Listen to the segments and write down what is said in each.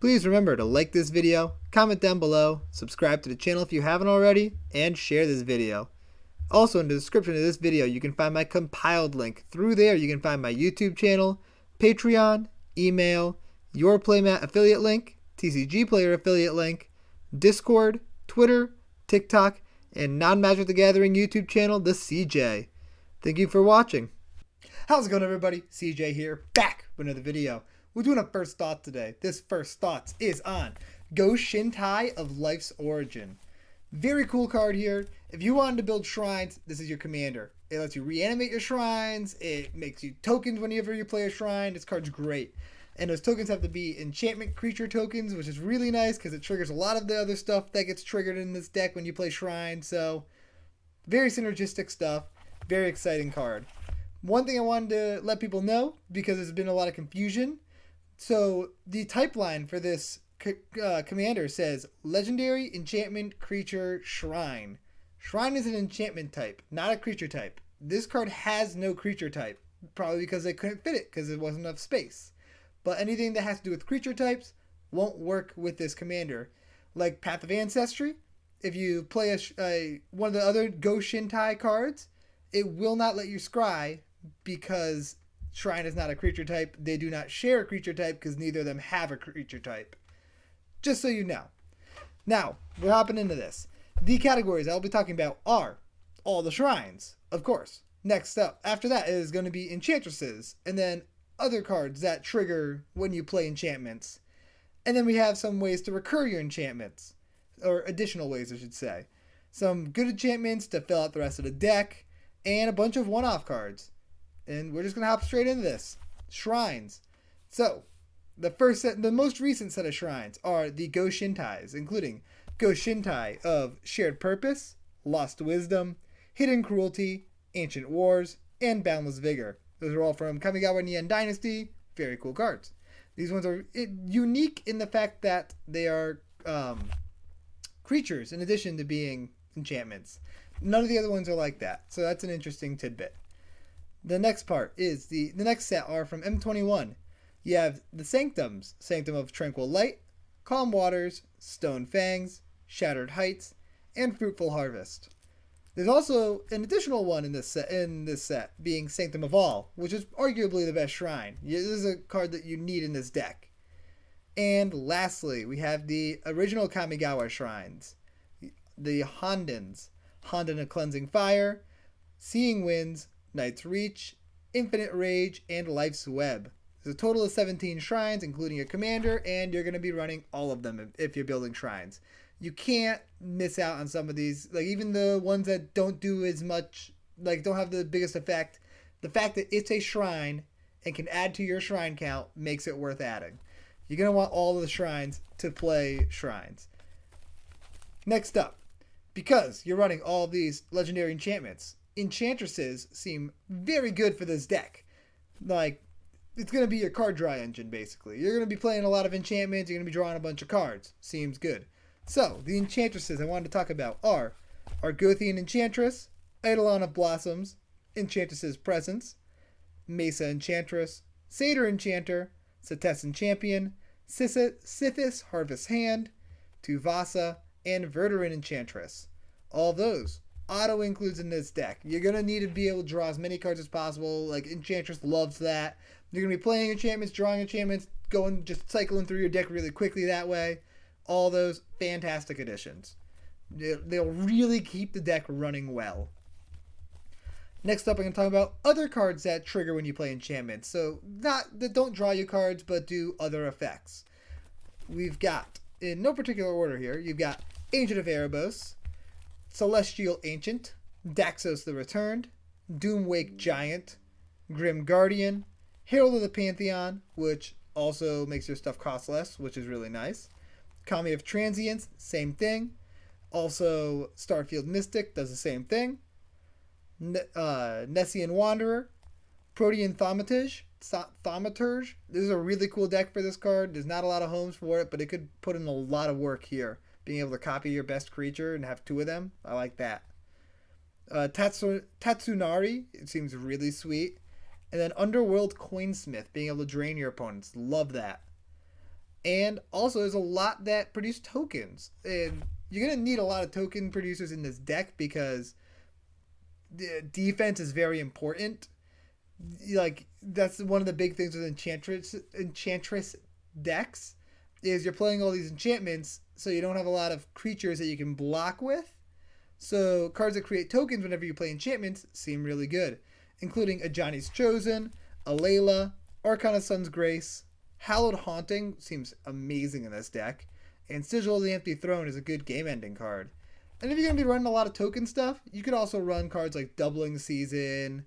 Please remember to like this video, comment down below, subscribe to the channel if you haven't already, and share this video. Also, in the description of this video, you can find my compiled link. Through there, you can find my YouTube channel, Patreon, email, Your Playmat affiliate link, TCG Player affiliate link, Discord, Twitter, TikTok, and Non-Magic the Gathering YouTube channel, the CJ. Thank you for watching. How's it going, everybody? CJ here, back with another video. We're doing a first thought today. This first thoughts is on Go-Shintai of Life's Origin. Very cool card here. If you wanted to build shrines, this is your commander. It lets you reanimate your shrines. It makes you tokens whenever you play a shrine. This card's great. And those tokens have to be enchantment creature tokens, which is really nice because it triggers a lot of the other stuff that gets triggered in this deck when you play shrine. So, very synergistic stuff. Very exciting card. One thing I wanted to let people know, because there's been a lot of confusion. So, the type line for this commander says Legendary Enchantment Creature Shrine. Shrine is an enchantment type, not a creature type. This card has no creature type, probably because they couldn't fit it because there wasn't enough space. But anything that has to do with creature types won't work with this commander. Like Path of Ancestry, if you play one of the other Go-Shintai cards, it will not let you scry because Shrine is not a creature type. They do not share a creature type because neither of them have a creature type. Just so you know. Now, we're hopping into this. The categories I'll be talking about are all the shrines, of course. Next up, after that is going to be enchantresses, and then other cards that trigger when you play enchantments. And then we have some ways to recur your enchantments, or additional ways I should say. Some good enchantments to fill out the rest of the deck, and a bunch of one-off cards. And we're just going to hop straight into this. Shrines. So, the most recent set of shrines are the Go-Shintais, including Go-Shintai of Shared Purpose, Lost Wisdom, Hidden Cruelty, Ancient Wars, and Boundless Vigor. Those are all from Kamigawa and Dynasty. Very cool cards. These ones are unique in the fact that they are creatures in addition to being enchantments. None of the other ones are like that, so that's an interesting tidbit. The next part is the next set are from M21. You have the Sanctums, Sanctum of Tranquil Light, Calm Waters, Stone Fangs, Shattered Heights, and Fruitful Harvest. There's also an additional one in this set, being Sanctum of All, which is arguably the best shrine. This is a card that you need in this deck. And lastly, we have the original Kamigawa shrines, the Hondens, Honden of Cleansing Fire, Seeing Winds, Night's Reach, Infinite Rage, and Life's Web. There's a total of 17 shrines, including your commander, and you're going to be running all of them if you're building shrines. You can't miss out on some of these, like even the ones that don't do as much, like don't have the biggest effect. The fact that it's a shrine and can add to your shrine count makes it worth adding. You're going to want all of the shrines to play shrines. Next up, because you're running all of these legendary enchantments, enchantresses seem very good for this deck. Like, it's going to be your card draw engine, basically. You're going to be playing a lot of enchantments. You're going to be drawing a bunch of cards. Seems good. So, the enchantresses I wanted to talk about are Argothian Enchantress, Eidolon of Blossoms, Enchantress's Presence, Mesa Enchantress, Satyr Enchanter, Setessan Champion, Sithis Harvest Hand, Tuvasa, and Verduran Enchantress. All those auto includes in this deck. You're going to need to be able to draw as many cards as possible. Like, Enchantress loves that. You're going to be playing enchantments, drawing enchantments, just cycling through your deck really quickly that way. All those fantastic additions. They'll really keep the deck running well. Next up, I'm going to talk about other cards that trigger when you play enchantments. So, not that don't draw you cards, but do other effects. We've got, in no particular order here, you've got Ancient of Erebos, Celestial Ancient, Daxos the Returned, Doomwake Giant, Grim Guardian, Herald of the Pantheon, which also makes your stuff cost less, which is really nice. Kami of Transience, same thing. Also, Starfield Mystic does the same thing. Nessian Wanderer, Protean Thaumaturge. This is a really cool deck for this card. There's not a lot of homes for it, but it could put in a lot of work here. Being able to copy your best creature and have two of them, I like that. Tatsunari, it seems really sweet. And then Underworld Coinsmith, being able to drain your opponents. Love that. And also, there's a lot that produce tokens. And you're going to need a lot of token producers in this deck because the defense is very important. Like, that's one of the big things with Enchantress decks is you're playing all these enchantments, so you don't have a lot of creatures that you can block with. So cards that create tokens whenever you play enchantments seem really good, including Ajani's Chosen, Alayla, Arcana Sun's Grace. Hallowed Haunting seems amazing in this deck, and Sigil of the Empty Throne is a good game-ending card. And if you're going to be running a lot of token stuff, you could also run cards like Doubling Season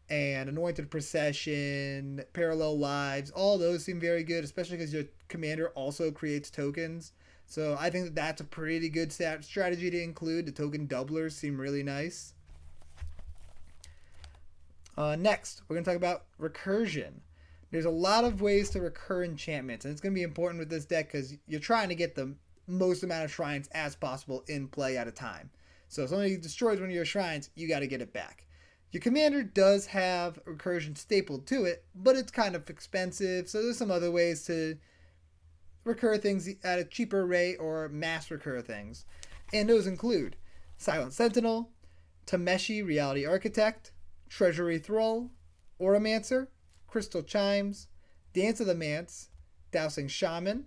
and Anointed Procession, Parallel Lives. All those seem very good, especially because your commander also creates tokens. So I think that's a pretty good strategy to include. The token doublers seem really nice. Next, we're going to talk about Recursion. There's a lot of ways to recur enchantments, and it's going to be important with this deck because you're trying to get the most amount of shrines as possible in play at a time. So if somebody destroys one of your shrines, you got to get it back. Your commander does have Recursion stapled to it, but it's kind of expensive, so there's some other ways to recur things at a cheaper rate or mass recur things. And those include Silent Sentinel, Tameshi Reality Architect, Treasury Thrall, Oromancer, Crystal Chimes, Dance of the Manse, Dowsing Shaman,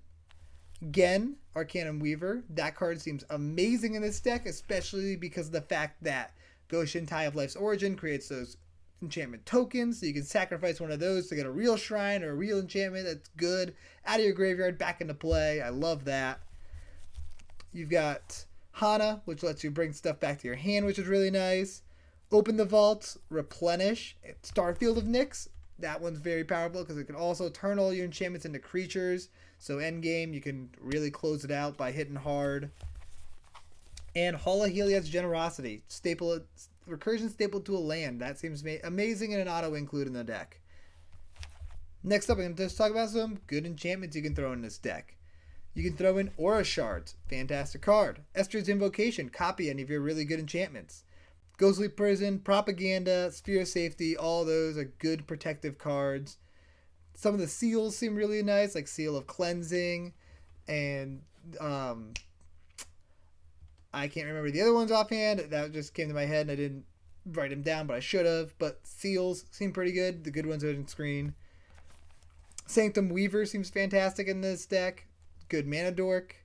Gen, Arcanum Weaver. That card seems amazing in this deck, especially because of the fact that Go-Shintai of Life's Origin creates those enchantment tokens, so you can sacrifice one of those to get a real shrine or a real enchantment that's good out of your graveyard back into play. I love that. You've got Hana, which lets you bring stuff back to your hand, which is really nice. Open the vaults, replenish. Starfield of Nyx. That one's very powerful because it can also turn all your enchantments into creatures. So endgame, you can really close it out by hitting hard. And Hall of Heliod's Generosity. Recursion stapled to a land. That seems amazing and an auto include in the deck. Next up, I'm going to just talk about some good enchantments you can throw in this deck. You can throw in Aura Shards. Fantastic card. Esther's Invocation. Copy any of your really good enchantments. Ghostly Prison, Propaganda, Sphere of Safety, all those are good protective cards. Some of the seals seem really nice, like Seal of Cleansing, and I can't remember the other ones offhand. That just came to my head and I didn't write them down, but I should have. But seals seem pretty good. The good ones are on screen. Sanctum Weaver seems fantastic in this deck. Good mana dork.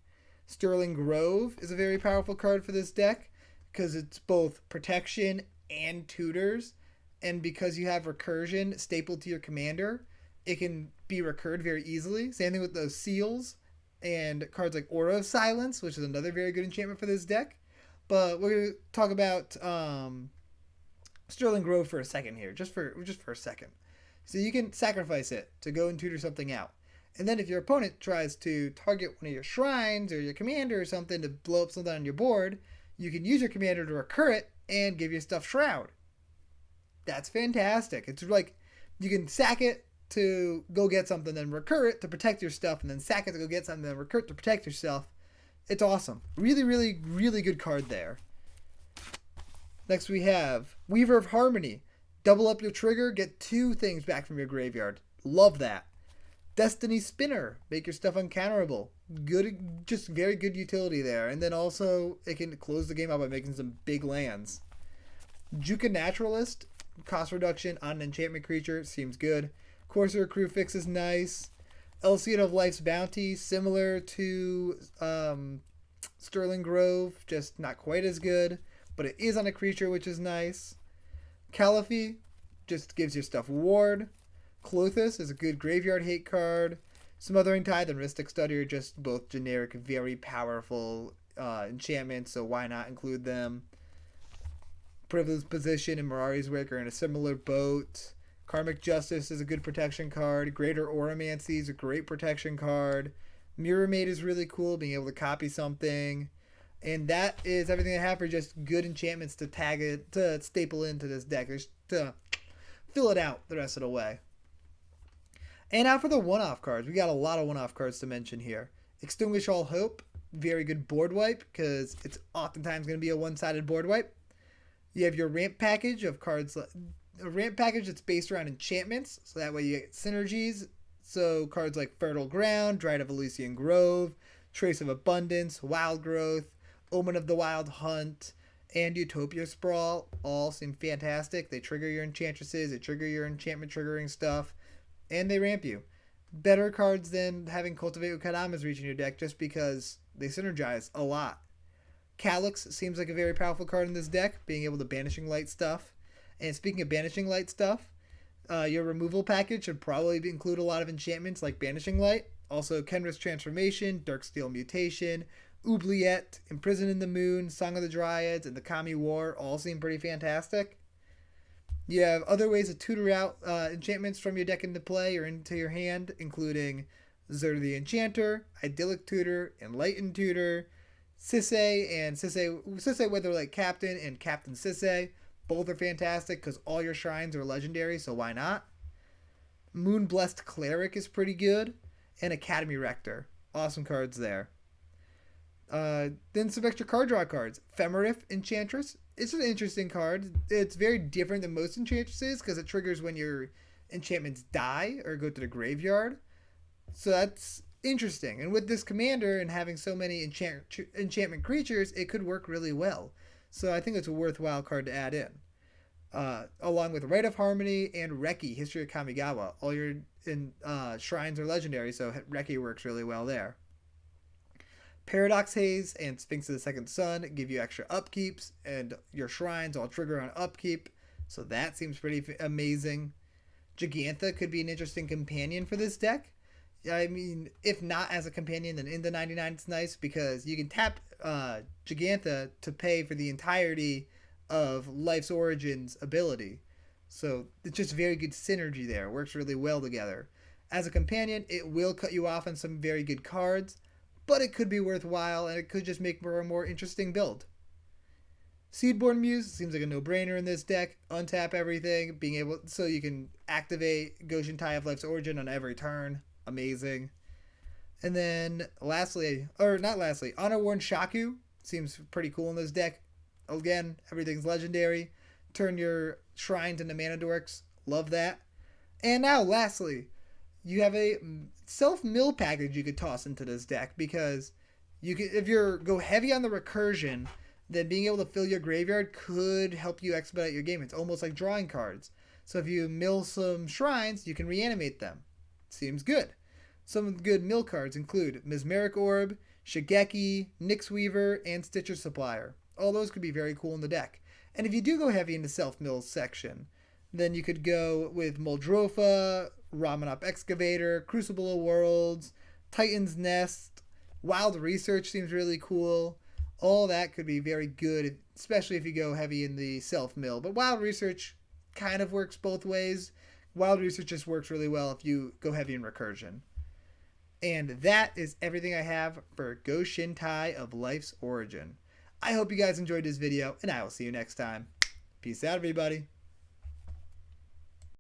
Sterling Grove is a very powerful card for this deck because it's both protection and tutors. And because you have recursion stapled to your commander, it can be recurred very easily. Same thing with those seals and cards like Aura of Silence, which is another very good enchantment for this deck. But we're going to talk about Sterling Grove for a second here, just for a second. So you can sacrifice it to go and tutor something out. And then if your opponent tries to target one of your shrines or your commander or something to blow up something on your board, you can use your commander to recur it and give your stuff Shroud. That's fantastic. It's like you can sack it to go get something, then recur it to protect your stuff, and then sack it to go get something, then recur it to protect yourself. It's awesome. Really, really, really good card there. Next we have Weaver of Harmony. Double up your trigger, get 2 things back from your graveyard. Love that. Destiny Spinner. Make your stuff uncounterable. Good, just very good utility there. And then also, it can close the game out by making some big lands. Juka Naturalist. Cost reduction on an enchantment creature. Seems good. Corsair Crew Fix is nice. Elcian of Life's Bounty. Similar to Sterling Grove. Just not quite as good. But it is on a creature, which is nice. Caliphate. Just gives your stuff ward. Clothis is a good graveyard hate card. Smothering Tithe and Rhystic Study are just both generic, very powerful enchantments, so why not include them? Privileged Position and Mirari's Wake are in a similar boat. Karmic Justice is a good protection card. Greater Oromancy is a great protection card. Mirror Maid is really cool, being able to copy something. And that is everything I have for just good enchantments to tag it, to staple into this deck, just to fill it out the rest of the way. And now for the one-off cards. We got a lot of one-off cards to mention here. Extinguish All Hope. Very good board wipe because it's oftentimes going to be a one-sided board wipe. You have your ramp package of cards. A ramp package that's based around enchantments. So that way you get synergies. So cards like Fertile Ground, Dried of Elysian Grove, Trace of Abundance, Wild Growth, Omen of the Wild Hunt, and Utopia Sprawl all seem fantastic. They trigger your enchantresses, they trigger your enchantment triggering stuff, and they ramp you. Better cards than having Cultivate Ukadamas reach in your deck just because they synergize a lot. Calyx seems like a very powerful card in this deck, being able to Banishing Light stuff. And speaking of Banishing Light stuff, your removal package should probably include a lot of enchantments like Banishing Light. Also, Kenris Transformation, Darksteel Mutation, Oubliette, Imprison in the Moon, Song of the Dryads, and the Kami War all seem pretty fantastic. You have other ways to tutor out enchantments from your deck into play or into your hand, including Zerda the Enchanter, Idyllic Tutor, Enlightened Tutor, Sisay, and Sisay Weatherlight Captain, and Captain Sisay. Both are fantastic because all your shrines are legendary, so why not? Moonblessed Cleric is pretty good, and Academy Rector. Awesome cards there. Then some extra card draw cards. Femerif Enchantress. It's an interesting card. It's very different than most enchantresses because it triggers when your enchantments die or go to the graveyard. So that's interesting. And with this commander and having so many enchantment creatures, it could work really well. So I think it's a worthwhile card to add in. Along with Rite of Harmony and Reki, History of Kamigawa. All your shrines are legendary, so Reki works really well there. Paradox Haze and Sphinx of the Second Sun give you extra upkeeps, and your shrines all trigger on upkeep, so that seems pretty amazing. Gigantha could be an interesting companion for this deck. I mean, if not as a companion, then in the 99 it's nice because you can tap Gigantha to pay for the entirety of Life's Origin's ability. So it's just very good synergy there. It works really well together. As a companion, it will cut you off on some very good cards, but it could be worthwhile, and it could just make for a more interesting build. Seedborn Muse seems like a no-brainer in this deck. Untap everything, being able so you can activate Go-Shintai of Life's Origin on every turn. Amazing. And then Honor-Worn Shaku seems pretty cool in this deck. Again, everything's legendary. Turn your shrines into mana dorks. Love that. And now, lastly, you have a self-mill package you could toss into this deck because you can, if you go heavy on the recursion, then being able to fill your graveyard could help you expedite your game. It's almost like drawing cards. So if you mill some shrines, you can reanimate them. Seems good. Some good mill cards include Mesmeric Orb, Shigeki, Nyx Weaver, and Stitcher Supplier. All those could be very cool in the deck. And if you do go heavy in the self-mill section, then you could go with Muldrofa, Ramanop Excavator, Crucible of Worlds, Titan's Nest, Wild Research seems really cool. All that could be very good, especially if you go heavy in the self-mill. But Wild Research kind of works both ways. Wild Research just works really well if you go heavy in Recursion. And that is everything I have for Go-Shintai of Life's Origin. I hope you guys enjoyed this video, and I will see you next time. Peace out, everybody.